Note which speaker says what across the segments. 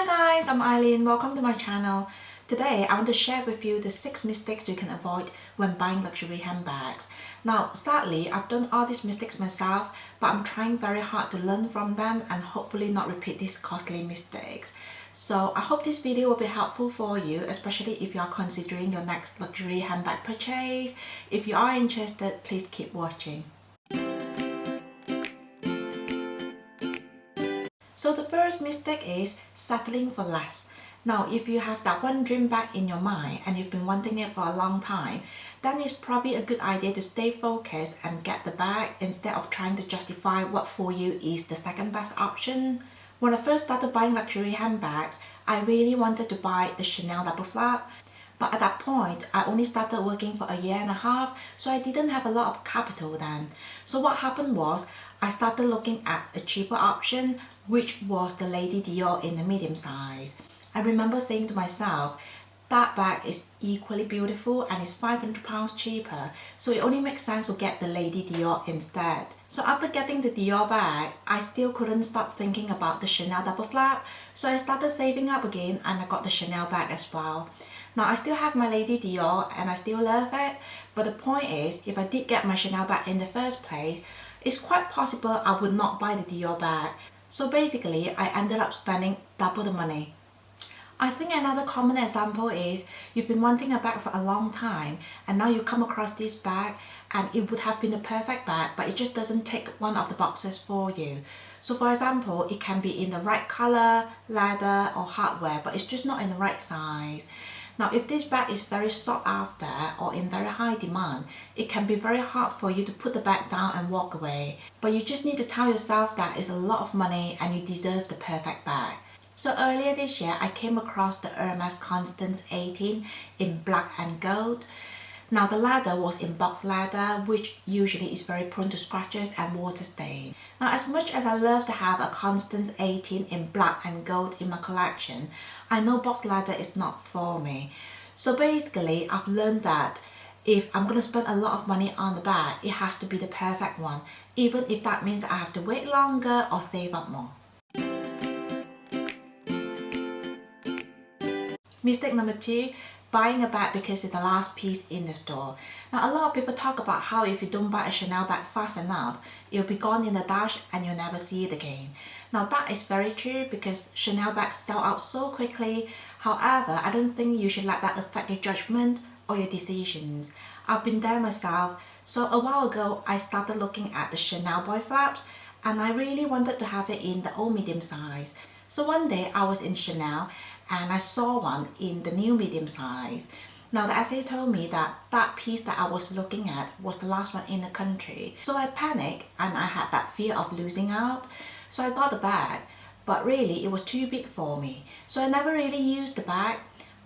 Speaker 1: Hi guys, I'm Eileen. Welcome to my channel. Today I want to share with you the 6 mistakes you can avoid when buying luxury handbags. Now sadly I've done all these mistakes myself, but I'm trying very hard to learn from them and hopefully not repeat these costly mistakes. So I hope this video will be helpful for you, especially if you are considering your next luxury handbag purchase. If you are interested, please keep watching. So the first mistake is settling for less. Now if you have that one dream bag in your mind and you've been wanting it for a long time, then it's probably a good idea to stay focused and get the bag instead of trying to justify what for you is the second best option. When I first started buying luxury handbags, I really wanted to buy the Chanel double flap. But at that point, I only started working for a year and a half, so I didn't have a lot of capital then. So what happened was, I started looking at a cheaper option, which was the Lady Dior in the medium size. I remember saying to myself, that bag is equally beautiful and it's £500 cheaper, so it only makes sense to get the Lady Dior instead. So after getting the Dior bag, I still couldn't stop thinking about the Chanel double flap, so I started saving up again and I got the Chanel bag as well. Now I still have my Lady Dior and I still love it, but the point is, if I did get my Chanel bag in the first place, it's quite possible I would not buy the Dior bag. So basically, I ended up spending double the money. I think another common example is you've been wanting a bag for a long time and now you come across this bag and it would have been the perfect bag, but it just doesn't tick one of the boxes for you. So for example, it can be in the right color, leather or hardware, but it's just not in the right size. Now if this bag is very sought after or in very high demand, it can be very hard for you to put the bag down and walk away. But you just need to tell yourself that it's a lot of money and you deserve the perfect bag. So earlier this year, I came across the Hermes Constance 18 in black and gold. Now the leather was in box leather, which usually is very prone to scratches and water stain. Now as much as I love to have a Constance 18 in black and gold in my collection, I know box leather is not for me. So basically I've learned that if I'm going to spend a lot of money on the bag, it has to be the perfect one, even if that means I have to wait longer or save up more. Mistake number 2, buying a bag because it's the last piece in the store. Now a lot of people talk about how if you don't buy a Chanel bag fast enough, it'll be gone in the dash and you'll never see it again. Now that is very true because Chanel bags sell out so quickly. However, I don't think you should let that affect your judgment or your decisions. I've been there myself. So a while ago, I started looking at the Chanel boy flaps and I really wanted to have it in the old medium size. So one day I was in Chanel and I saw one in the new medium size. Now the SA told me that that piece that I was looking at was the last one in the country. So I panicked and I had that fear of losing out. So I got the bag, but really it was too big for me. So I never really used the bag.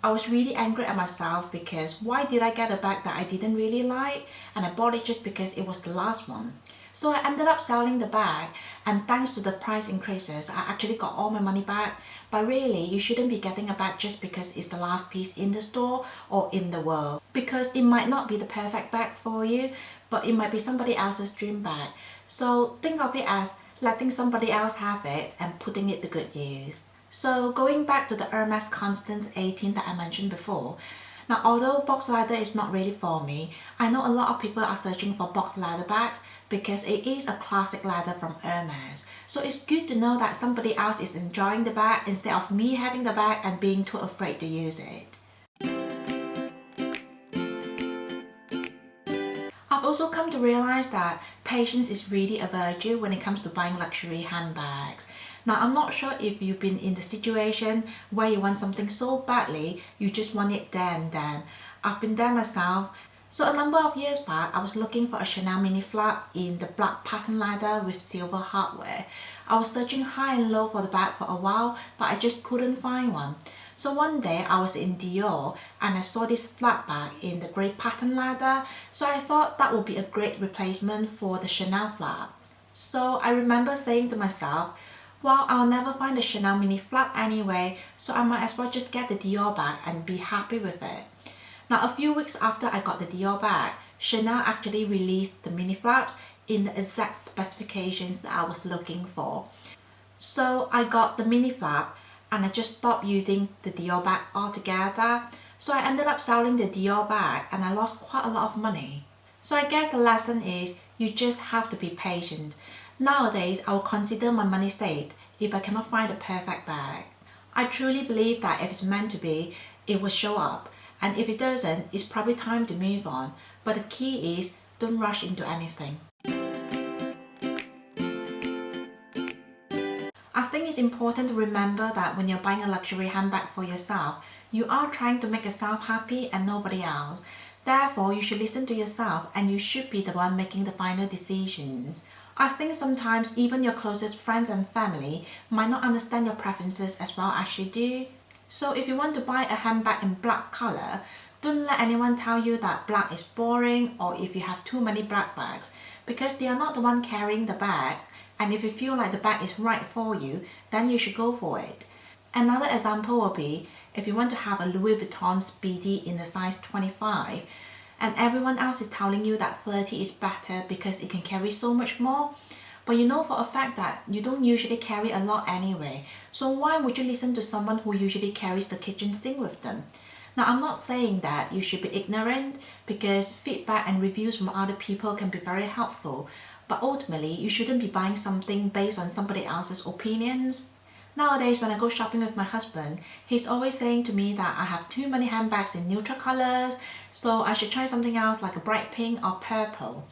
Speaker 1: I was really angry at myself because why did I get a bag that I didn't really like and I bought it just because it was the last one. So I ended up selling the bag, and thanks to the price increases, I actually got all my money back. But really, you shouldn't be getting a bag just because it's the last piece in the store or in the world. Because it might not be the perfect bag for you, but it might be somebody else's dream bag. So think of it as letting somebody else have it and putting it to good use. So going back to the Hermes Constance 18 that I mentioned before, now although box leather is not really for me, I know a lot of people are searching for box leather bags because it is a classic leather from Hermes. So it's good to know that somebody else is enjoying the bag instead of me having the bag and being too afraid to use it. I've also come to realize that patience is really a virtue when it comes to buying luxury handbags. Now I'm not sure if you've been in the situation where you want something so badly, you just want it there and then. I've been there myself. So a number of years back, I was looking for a Chanel mini flap in the black pattern leather with silver hardware. I was searching high and low for the bag for a while, but I just couldn't find one. So one day I was in Dior and I saw this flat bag in the grey pattern leather, so I thought that would be a great replacement for the Chanel flap. So I remember saying to myself, well, I'll never find a Chanel mini flap anyway, so I might as well just get the Dior bag and be happy with it. Now a few weeks after I got the Dior bag, Chanel actually released the mini flaps in the exact specifications that I was looking for. So I got the mini flap and I just stopped using the Dior bag altogether. So I ended up selling the Dior bag and I lost quite a lot of money. So I guess the lesson is you just have to be patient. Nowadays, I will consider my money saved if I cannot find a perfect bag. I truly believe that if it's meant to be, it will show up. And if it doesn't, it's probably time to move on. But the key is, don't rush into anything. I think it's important to remember that when you're buying a luxury handbag for yourself, you are trying to make yourself happy and nobody else. Therefore, you should listen to yourself and you should be the one making the final decisions. I think sometimes even your closest friends and family might not understand your preferences as well as you do. So if you want to buy a handbag in black color, don't let anyone tell you that black is boring or if you have too many black bags, because they are not the one carrying the bag. And if you feel like the bag is right for you, then you should go for it. Another example will be if you want to have a Louis Vuitton Speedy in the size 25 and everyone else is telling you that 30 is better because it can carry so much more, but you know for a fact that you don't usually carry a lot anyway, so why would you listen to someone who usually carries the kitchen sink with them? Now, I'm not saying that you should be ignorant, because feedback and reviews from other people can be very helpful, but ultimately you shouldn't be buying something based on somebody else's opinions. Nowadays, when I go shopping with my husband, he's always saying to me that I have too many handbags in neutral colors, so I should try something else like a bright pink or purple.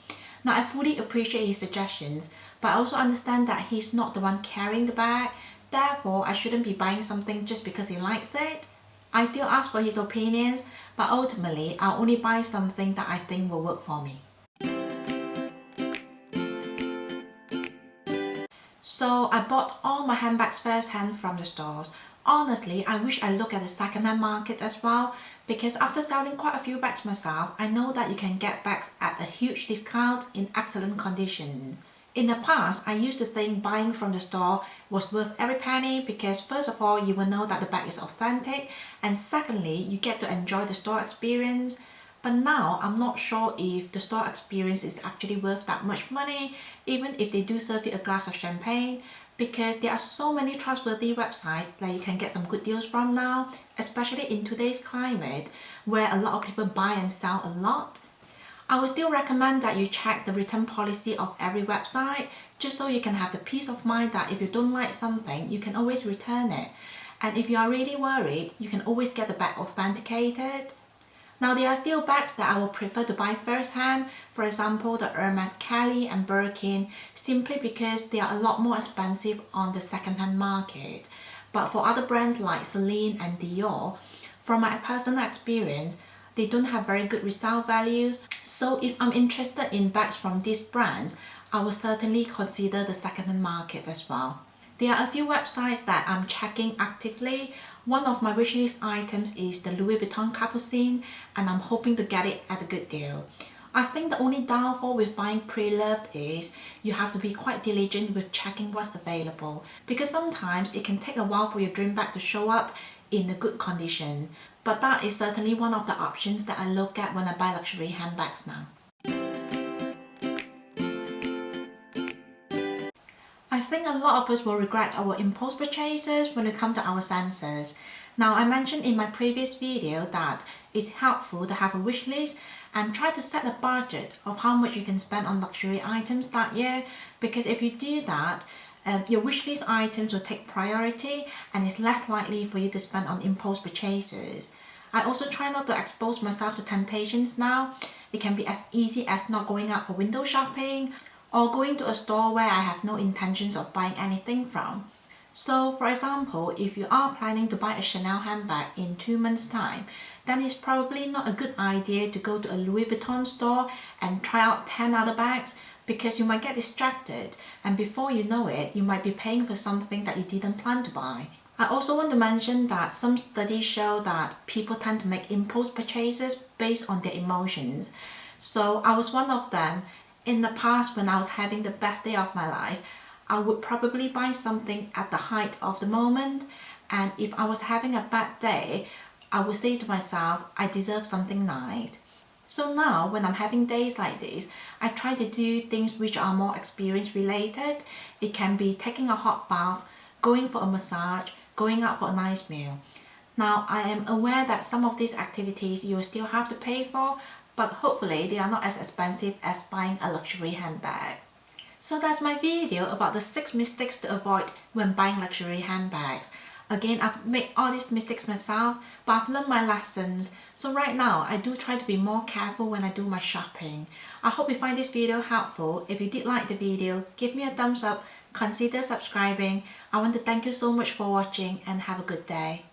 Speaker 1: Now, I fully appreciate his suggestions, but I also understand that he's not the one carrying the bag, therefore I shouldn't be buying something just because he likes it. I still ask for his opinions, but ultimately I'll only buy something that I think will work for me. So I bought all my handbags first-hand from the stores. Honestly, I wish I looked at the second-hand market as well, because after selling quite a few bags myself, I know that you can get bags at a huge discount in excellent condition. In the past, I used to think buying from the store was worth every penny because first of all, you will know that the bag is authentic, and secondly, you get to enjoy the store experience. But now, I'm not sure if the store experience is actually worth that much money, even if they do serve you a glass of champagne, because there are so many trustworthy websites that you can get some good deals from now, especially in today's climate, where a lot of people buy and sell a lot. I would still recommend that you check the return policy of every website, just so you can have the peace of mind that if you don't like something, you can always return it. And if you are really worried, you can always get the bag authenticated. Now, there are still bags that I would prefer to buy first-hand, for example the Hermes Kelly and Birkin, simply because they are a lot more expensive on the second-hand market. But for other brands like Celine and Dior, from my personal experience, they don't have very good resale values. So if I'm interested in bags from these brands, I will certainly consider the second-hand market as well. There are a few websites that I'm checking actively. One of my wishlist items is the Louis Vuitton Capucine, and I'm hoping to get it at a good deal. I think the only downfall with buying pre-loved is you have to be quite diligent with checking what's available, because sometimes it can take a while for your dream bag to show up in a good condition. But that is certainly one of the options that I look at when I buy luxury handbags now. I think a lot of us will regret our impulse purchases when it comes to our senses. Now, I mentioned in my previous video that it's helpful to have a wish list and try to set a budget of how much you can spend on luxury items that year, because if you do that, your wishlist items will take priority and it's less likely for you to spend on impulse purchases. I also try not to expose myself to temptations now. It can be as easy as not going out for window shopping or going to a store where I have no intentions of buying anything from. So for example, if you are planning to buy a Chanel handbag in 2 months' time, then it's probably not a good idea to go to a Louis Vuitton store and try out 10 other bags, because you might get distracted and before you know it, you might be paying for something that you didn't plan to buy. I also want to mention that some studies show that people tend to make impulse purchases based on their emotions. So I was one of them. In the past, when I was having the best day of my life, I would probably buy something at the height of the moment, and if I was having a bad day, I would say to myself, I deserve something nice. So now, when I'm having days like this, I try to do things which are more experience related. It can be taking a hot bath, going for a massage, going out for a nice meal. Now, I am aware that some of these activities you will still have to pay for, but hopefully they are not as expensive as buying a luxury handbag. So that's my video about the 6 mistakes to avoid when buying luxury handbags. Again, I've made all these mistakes myself, but I've learned my lessons. So right now, I do try to be more careful when I do my shopping. I hope you find this video helpful. If you did like the video, give me a thumbs up, consider subscribing. I want to thank you so much for watching and have a good day.